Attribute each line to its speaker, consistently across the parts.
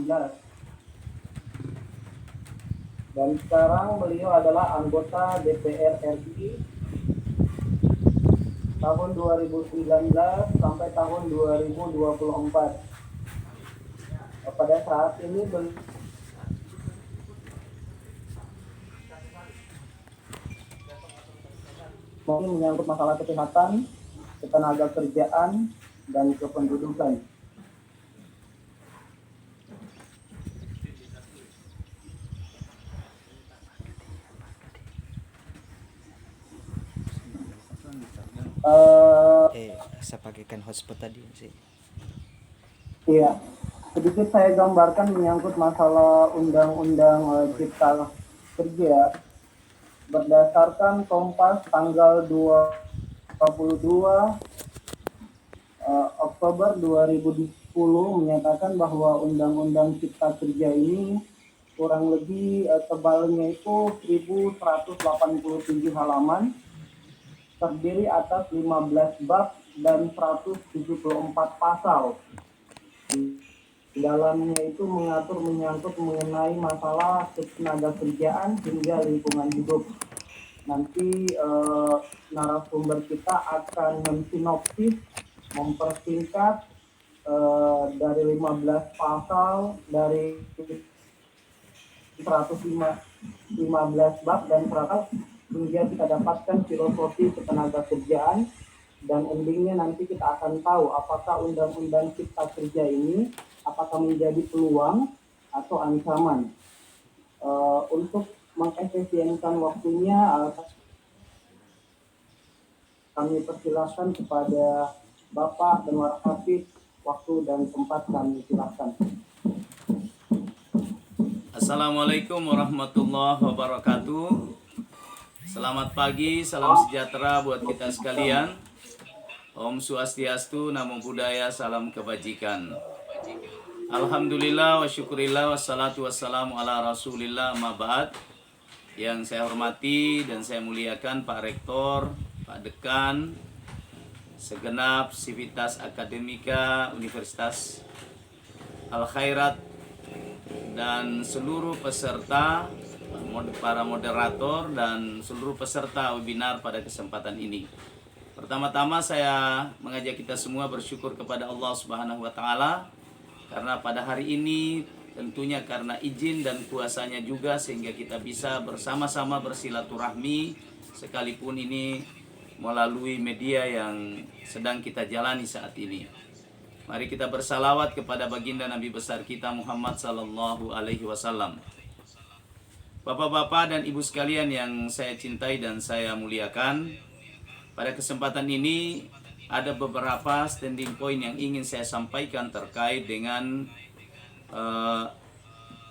Speaker 1: 2018. Dan sekarang beliau adalah anggota DPR RI tahun 2019 sampai tahun 2024. Pada saat ini menyangkut masalah kesehatan, ketenaga kerjaan, dan kependudukan.
Speaker 2: Saya pakaikan hotspot tadi sih.
Speaker 1: Iya, sedikit saya gambarkan menyangkut masalah Undang-Undang Cipta Kerja. Berdasarkan Kompas tanggal 22 Oktober 2010 menyatakan bahwa Undang-Undang Cipta Kerja ini kurang lebih tebalnya itu 1187 halaman, terdiri atas 15 bab dan 174 pasal. Di dalamnya itu mengatur menyangkut mengenai masalah ketenaga kerjaan hingga lingkungan hidup. Nanti narasumber kita akan mensinopsis, mempersingkat dari 15 pasal, dari 115 bab dan 100 hingga kita dapatkan filosofi ketenaga kerjaan, dan endingnya nanti kita akan tahu apakah Undang-Undang Cipta Kerja ini apakah menjadi peluang atau ancaman. Untuk mengefisienkan waktunya, kami persilahkan kepada Bapak dan Warhafid, waktu dan tempat kami silakan.
Speaker 3: Assalamualaikum warahmatullahi wabarakatuh. Selamat pagi, salam sejahtera buat kita sekalian. Om Swastiastu, Namo Buddhaya, salam kebajikan. Alhamdulillah wa syukurillah wassalatu wassalamu ala rasulillah ma ba'd. Yang saya hormati dan saya muliakan Pak Rektor, Pak Dekan, segenap sivitas akademika Universitas Al Khairat, dan seluruh peserta, para moderator, dan seluruh peserta webinar pada kesempatan ini. Pertama-tama saya mengajak kita semua bersyukur kepada Allah Subhanahu wa Ta'ala, karena pada hari ini tentunya karena izin dan kuasanya juga sehingga kita bisa bersama-sama bersilaturahmi, sekalipun ini melalui media yang sedang kita jalani saat ini. Mari kita bersalawat kepada baginda Nabi besar kita Muhammad sallallahu alaihi wasallam. Bapak-bapak dan ibu sekalian yang saya cintai dan saya muliakan, pada kesempatan ini ada beberapa standing point yang ingin saya sampaikan terkait dengan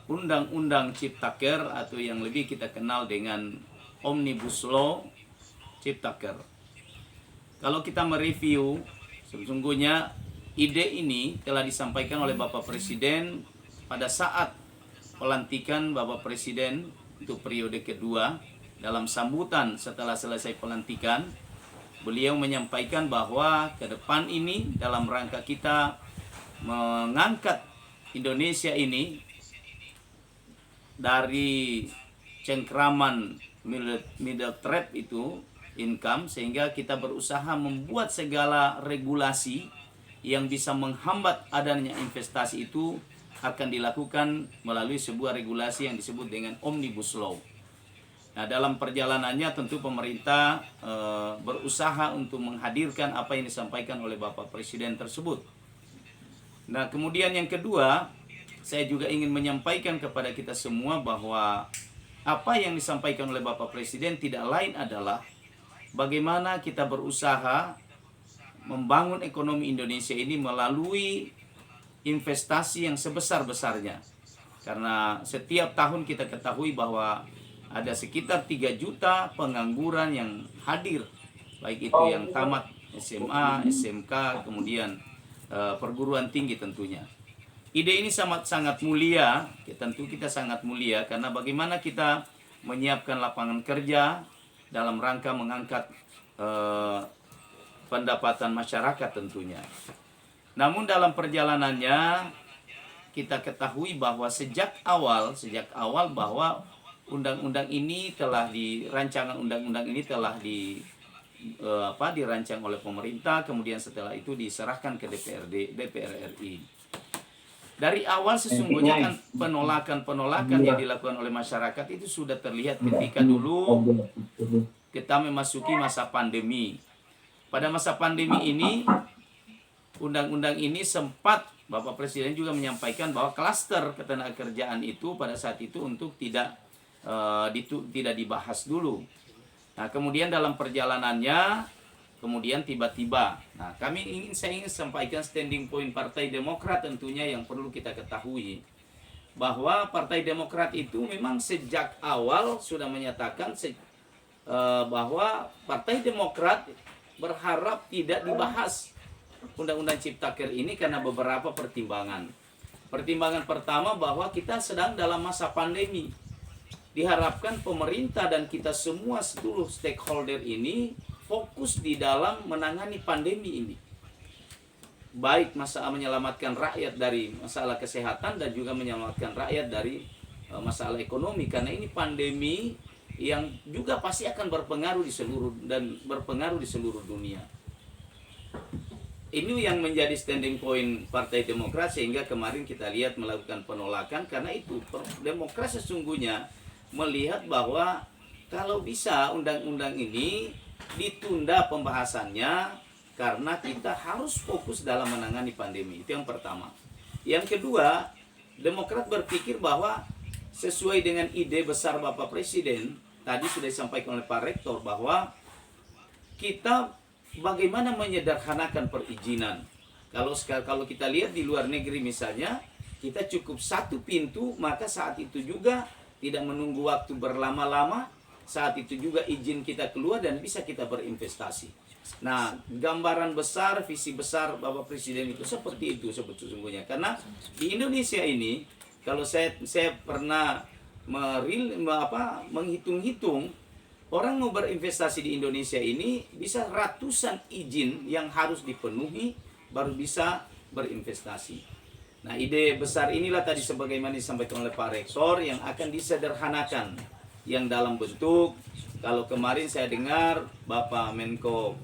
Speaker 3: Undang-Undang Ciptaker, atau yang lebih kita kenal dengan Omnibus Law Ciptaker. Kalau kita mereview, sesungguhnya ide ini telah disampaikan oleh Bapak Presiden pada saat pelantikan Bapak Presiden untuk periode kedua. Dalam sambutan setelah selesai pelantikan, beliau menyampaikan bahwa ke depan ini dalam rangka kita mengangkat Indonesia ini dari cengkraman middle trap itu income, sehingga kita berusaha membuat segala regulasi yang bisa menghambat adanya investasi itu akan dilakukan melalui sebuah regulasi yang disebut dengan Omnibus Law. Nah, dalam perjalanannya tentu pemerintah berusaha untuk menghadirkan apa yang disampaikan oleh Bapak Presiden tersebut. Nah, kemudian yang kedua, saya juga ingin menyampaikan kepada kita semua bahwa apa yang disampaikan oleh Bapak Presiden tidak lain adalah bagaimana kita berusaha membangun ekonomi Indonesia ini melalui investasi yang sebesar-besarnya. Karena setiap tahun kita ketahui bahwa ada sekitar 3 juta pengangguran yang hadir, baik itu yang tamat SMA, SMK, kemudian perguruan tinggi tentunya. Ide ini sangat mulia, tentu kita sangat mulia, karena bagaimana kita menyiapkan lapangan kerja dalam rangka mengangkat pendapatan masyarakat tentunya. Namun dalam perjalanannya kita ketahui bahwa sejak awal bahwa undang-undang ini telah rancangan undang-undang ini telah dirancang oleh pemerintah, kemudian setelah itu diserahkan ke DPR RI. Dari awal sesungguhnya kan penolakan yang dilakukan oleh masyarakat itu sudah terlihat ketika dulu kita memasuki masa pandemi. Pada masa pandemi ini, undang-undang ini sempat Bapak Presiden juga menyampaikan bahwa klaster ketenagakerjaan itu pada saat itu untuk tidak dibahas dulu. Nah, kemudian dalam perjalanannya, kemudian tiba-tiba, saya ingin sampaikan standing point Partai Demokrat tentunya yang perlu kita ketahui bahwa Partai Demokrat itu memang sejak awal sudah menyatakan bahwa Partai Demokrat berharap tidak dibahas Undang-Undang Ciptaker ini karena beberapa pertimbangan. Pertimbangan pertama bahwa kita sedang dalam masa pandemi. Diharapkan pemerintah dan kita semua seluruh stakeholder ini fokus di dalam menangani pandemi ini. Baik masalah menyelamatkan rakyat dari masalah kesehatan dan juga menyelamatkan rakyat dari masalah ekonomi. Karena ini pandemi yang juga pasti akan berpengaruh di seluruh dunia. Ini yang menjadi standing point Partai Demokrat sehingga kemarin kita lihat melakukan penolakan karena itu Demokrat sesungguhnya melihat bahwa kalau bisa undang-undang ini ditunda pembahasannya karena kita harus fokus dalam menangani pandemi. Itu yang pertama. Yang kedua, Demokrat berpikir bahwa sesuai dengan ide besar Bapak Presiden, tadi sudah disampaikan oleh Pak Rektor bahwa kita bagaimana menyederhanakan perizinan. Kalau kita lihat di luar negeri misalnya, kita cukup satu pintu, maka saat itu juga tidak menunggu waktu berlama-lama, saat itu juga izin kita keluar dan bisa kita berinvestasi. Nah, gambaran besar, visi besar Bapak Presiden itu seperti itu sesungguhnya. Karena di Indonesia ini, kalau saya pernah menghitung-hitung, orang mau berinvestasi di Indonesia ini bisa ratusan izin yang harus dipenuhi baru bisa berinvestasi. Nah, ide besar inilah tadi sebagaimana disampaikan oleh Pak Rektor yang akan disederhanakan. Yang dalam bentuk, kalau kemarin saya dengar Bapak Menko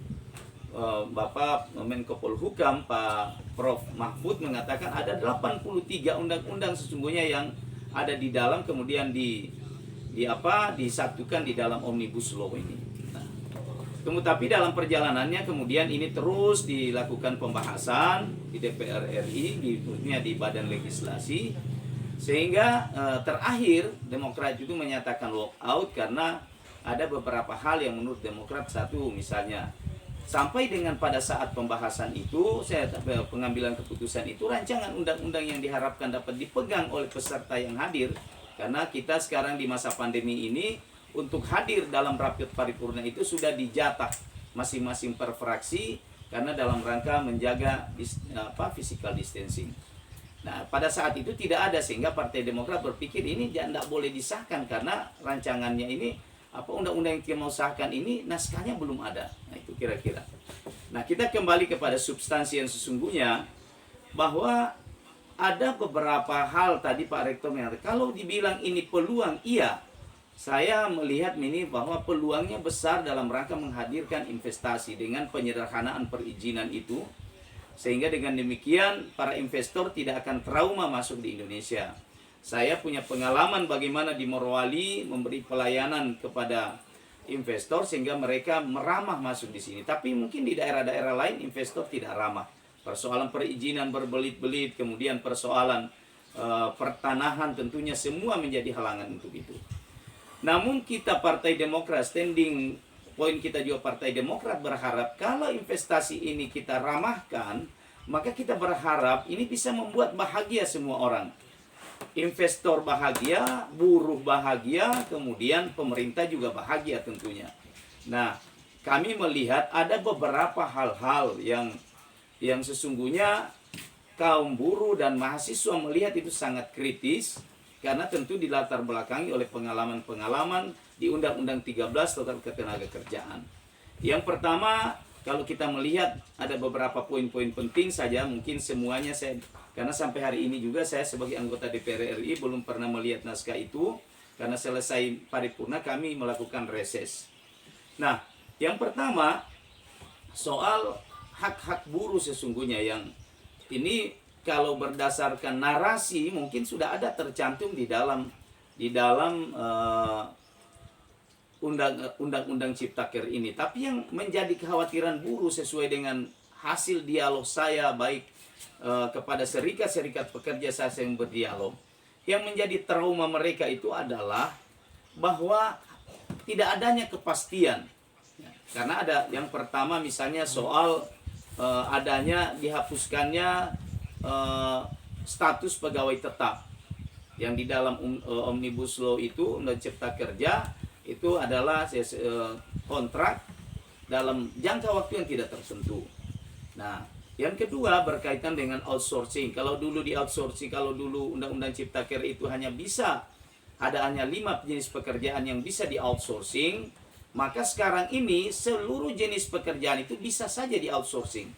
Speaker 3: Polhukam, Pak Prof. Mahfud mengatakan ada 83 undang-undang sesungguhnya yang ada di dalam kemudian disatukan di dalam Omnibus Law ini. Tapi dalam perjalanannya kemudian ini terus dilakukan pembahasan di DPR RI, di Badan Legislasi, sehingga terakhir Demokrat itu menyatakan walk out karena ada beberapa hal yang menurut Demokrat, satu misalnya sampai dengan pada saat pembahasan itu, pengambilan keputusan itu, rancangan undang-undang yang diharapkan dapat dipegang oleh peserta yang hadir, karena kita sekarang di masa pandemi ini untuk hadir dalam rapat paripurna itu sudah dijatah masing-masing per fraksi karena dalam rangka menjaga physical distancing. Nah, pada saat itu tidak ada sehingga Partai Demokrat berpikir ini tidak boleh disahkan karena rancangannya ini undang-undang yang kita mau sahkan ini naskahnya belum ada. Nah, itu kira-kira. Nah, kita kembali kepada substansi yang sesungguhnya bahwa ada beberapa hal tadi Pak Rektor mengatakan kalau dibilang ini peluang, iya. Saya melihat ini bahwa peluangnya besar dalam rangka menghadirkan investasi dengan penyederhanaan perizinan itu. Sehingga dengan demikian para investor tidak akan trauma masuk di Indonesia. Saya punya pengalaman bagaimana di Morowali memberi pelayanan kepada investor sehingga mereka meramah masuk di sini. Tapi mungkin di daerah-daerah lain investor tidak ramah. Persoalan perizinan berbelit-belit, kemudian persoalan pertanahan tentunya semua menjadi halangan untuk itu. Namun kita Partai Demokrat, standing point kita juga Partai Demokrat berharap kalau investasi ini kita ramahkan, maka kita berharap ini bisa membuat bahagia semua orang. Investor bahagia, buruh bahagia, kemudian pemerintah juga bahagia tentunya. Nah, kami melihat ada beberapa hal-hal yang sesungguhnya kaum buruh dan mahasiswa melihat itu sangat kritis. Karena tentu dilatar belakangi oleh pengalaman-pengalaman di Undang-Undang 13 tentang Ketenagakerjaan. Yang pertama, kalau kita melihat ada beberapa poin-poin penting saja, mungkin semuanya saya Karena sampai hari ini juga saya sebagai anggota DPR RI belum pernah melihat naskah itu, karena selesai paripurna kami melakukan reses. Nah, yang pertama soal hak-hak buruh sesungguhnya yang ini kalau berdasarkan narasi mungkin sudah ada tercantum di dalam undang-undang Ciptaker ini. Tapi yang menjadi kekhawatiran buruh sesuai dengan hasil dialog saya baik kepada serikat-serikat pekerja saya yang berdialog, yang menjadi trauma mereka itu adalah bahwa tidak adanya kepastian. Karena ada yang pertama misalnya soal adanya dihapuskannya status pegawai tetap yang di dalam Omnibus Law itu, Undang Cipta Kerja itu adalah kontrak dalam jangka waktu yang tidak tertentu. Nah, yang kedua berkaitan dengan outsourcing. Kalau dulu Undang-Undang Cipta Kerja itu hanya 5 jenis pekerjaan yang bisa di outsourcing, maka sekarang ini seluruh jenis pekerjaan itu bisa saja di outsourcing.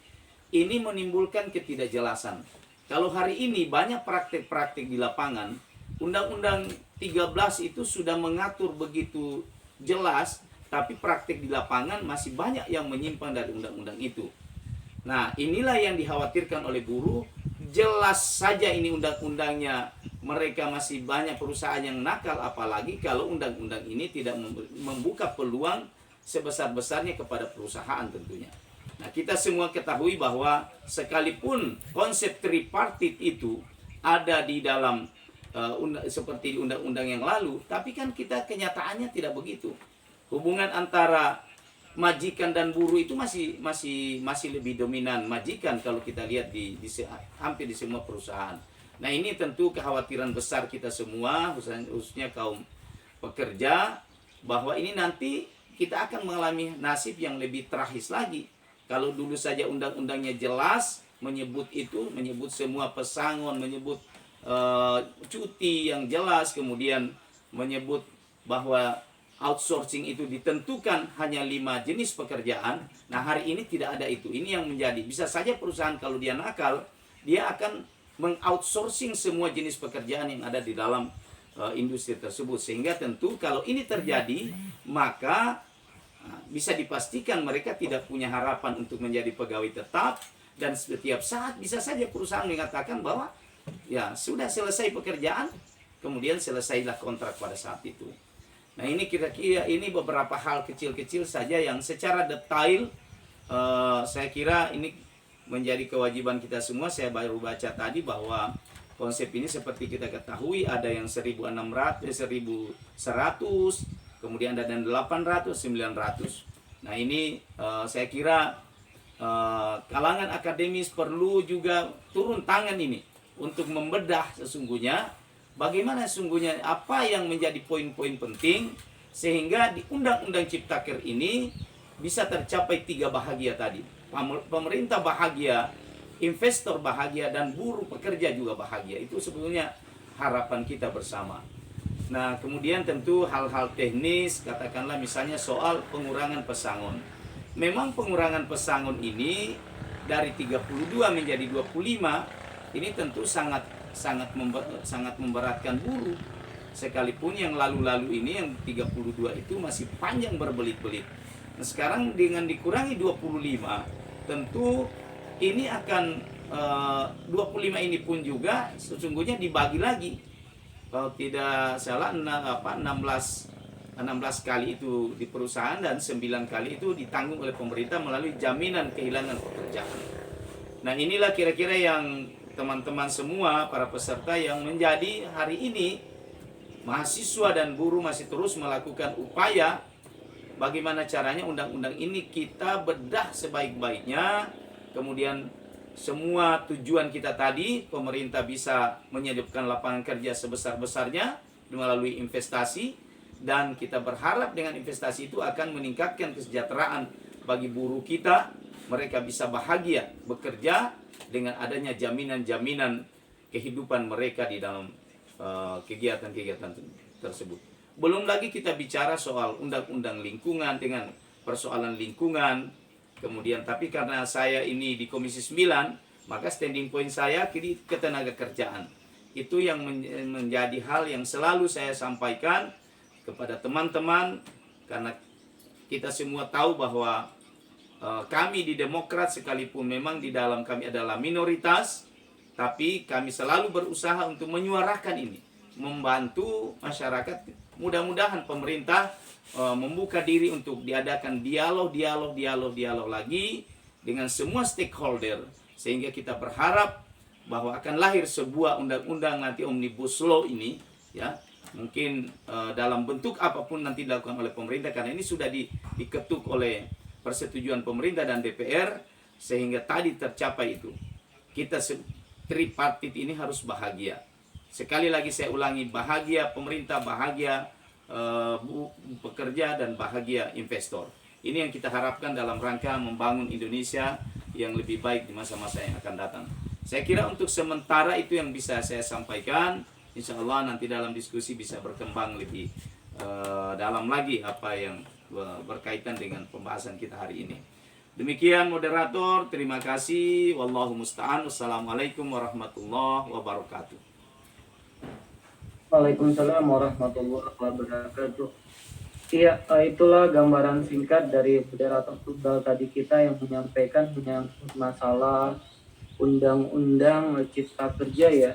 Speaker 3: Ini menimbulkan ketidakjelasan. Kalau hari ini banyak praktik-praktik di lapangan, Undang-Undang 13 itu sudah mengatur begitu jelas, tapi praktik di lapangan masih banyak yang menyimpang dari undang-undang itu. Nah, inilah yang dikhawatirkan oleh buruh. Jelas saja ini undang-undangnya, mereka masih banyak perusahaan yang nakal, apalagi kalau undang-undang ini tidak membuka peluang sebesar-besarnya kepada perusahaan tentunya. Nah, kita semua ketahui bahwa sekalipun konsep tripartit itu ada di dalam seperti di undang-undang yang lalu, tapi kan kita kenyataannya tidak begitu. Hubungan antara majikan dan buruh itu masih lebih dominan majikan kalau kita lihat hampir di semua perusahaan. Nah, ini tentu kekhawatiran besar kita semua, khususnya kaum pekerja, bahwa ini nanti kita akan mengalami nasib yang lebih tragis lagi. Kalau dulu saja undang-undangnya jelas menyebut semua pesangon, menyebut cuti yang jelas, kemudian menyebut bahwa outsourcing itu ditentukan hanya 5 jenis pekerjaan. Nah, hari ini tidak ada itu. Ini yang menjadi, bisa saja perusahaan kalau dia nakal, dia akan mengoutsourcing semua jenis pekerjaan yang ada di dalam industri tersebut. Sehingga tentu kalau ini terjadi, maka bisa dipastikan mereka tidak punya harapan untuk menjadi pegawai tetap, dan setiap saat bisa saja perusahaan mengatakan bahwa ya sudah selesai pekerjaan, kemudian selesailah kontrak pada saat itu. Nah, ini kira-kira ini beberapa hal kecil-kecil saja yang secara detail saya kira ini menjadi kewajiban kita semua. Saya baru baca tadi bahwa konsep ini seperti kita ketahui ada yang 1.600, 1.100, kemudian ada yang 800, 900. Nah, ini saya kira kalangan akademis perlu juga turun tangan ini untuk membedah sesungguhnya bagaimana sesungguhnya apa yang menjadi poin-poin penting sehingga di Undang-Undang Ciptaker ini bisa tercapai 3 bahagia tadi. Pemerintah bahagia, investor bahagia, dan buruh pekerja juga bahagia. Itu sebetulnya harapan kita bersama. Nah, kemudian tentu hal-hal teknis, katakanlah misalnya soal pengurangan pesangon. Memang pengurangan pesangon ini dari 32 menjadi 25 ini tentu sangat memberatkan buruh. Sekalipun yang lalu-lalu ini yang 32 itu masih panjang berbelit-belit. Nah, sekarang dengan dikurangi 25, tentu ini akan 25 ini pun juga sesungguhnya dibagi lagi. Kalau tidak salah 16 kali itu di perusahaan dan 9 kali itu ditanggung oleh pemerintah melalui jaminan kehilangan pekerjaan. Nah, inilah kira-kira yang teman-teman semua, para peserta yang menjadi hari ini mahasiswa dan buruh masih terus melakukan upaya bagaimana caranya undang-undang ini kita bedah sebaik-baiknya. Kemudian semua tujuan kita tadi, pemerintah bisa menyediakan lapangan kerja sebesar-besarnya melalui investasi, dan kita berharap dengan investasi itu akan meningkatkan kesejahteraan bagi buruh kita. Mereka bisa bahagia bekerja dengan adanya jaminan-jaminan kehidupan mereka di dalam kegiatan-kegiatan tersebut. Belum lagi kita bicara soal undang-undang lingkungan dengan persoalan lingkungan. Kemudian tapi karena saya ini di Komisi 9 Maka standing point saya ke ketenaga kerjaan. Itu yang menjadi hal yang selalu saya sampaikan kepada teman-teman, karena kita semua tahu bahwa kami di Demokrat sekalipun memang di dalam kami adalah minoritas, tapi kami selalu berusaha untuk menyuarakan ini, membantu masyarakat. Mudah-mudahan pemerintah membuka diri untuk diadakan dialog lagi dengan semua stakeholder, sehingga kita berharap bahwa akan lahir sebuah undang-undang nanti Omnibus Law ini, ya, mungkin dalam bentuk apapun nanti dilakukan oleh pemerintah, karena ini sudah diketuk oleh persetujuan pemerintah dan DPR, sehingga tadi tercapai itu. Kita tripartit ini harus bahagia. Sekali lagi saya ulangi, bahagia pemerintah, bahagia pekerja, dan bahagia investor. Ini yang kita harapkan dalam rangka membangun Indonesia yang lebih baik di masa-masa yang akan datang. Saya kira untuk sementara itu yang bisa saya sampaikan. Insya Allah nanti dalam diskusi bisa berkembang lebih dalam lagi apa yang berkaitan dengan pembahasan kita hari ini. Demikian moderator, terima kasih. Wallahu musta'an. Wassalamualaikum warahmatullahi wabarakatuh.
Speaker 1: Waalaikumsalam warahmatullahi wabarakatuh. Iya, itulah gambaran singkat dari moderator tunggal tadi kita yang menyampaikan menyangkut masalah Undang-Undang Cipta Kerja ya.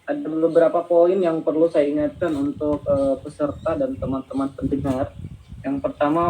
Speaker 1: Ada beberapa poin yang perlu saya ingatkan untuk peserta dan teman-teman pendengar. Yang pertama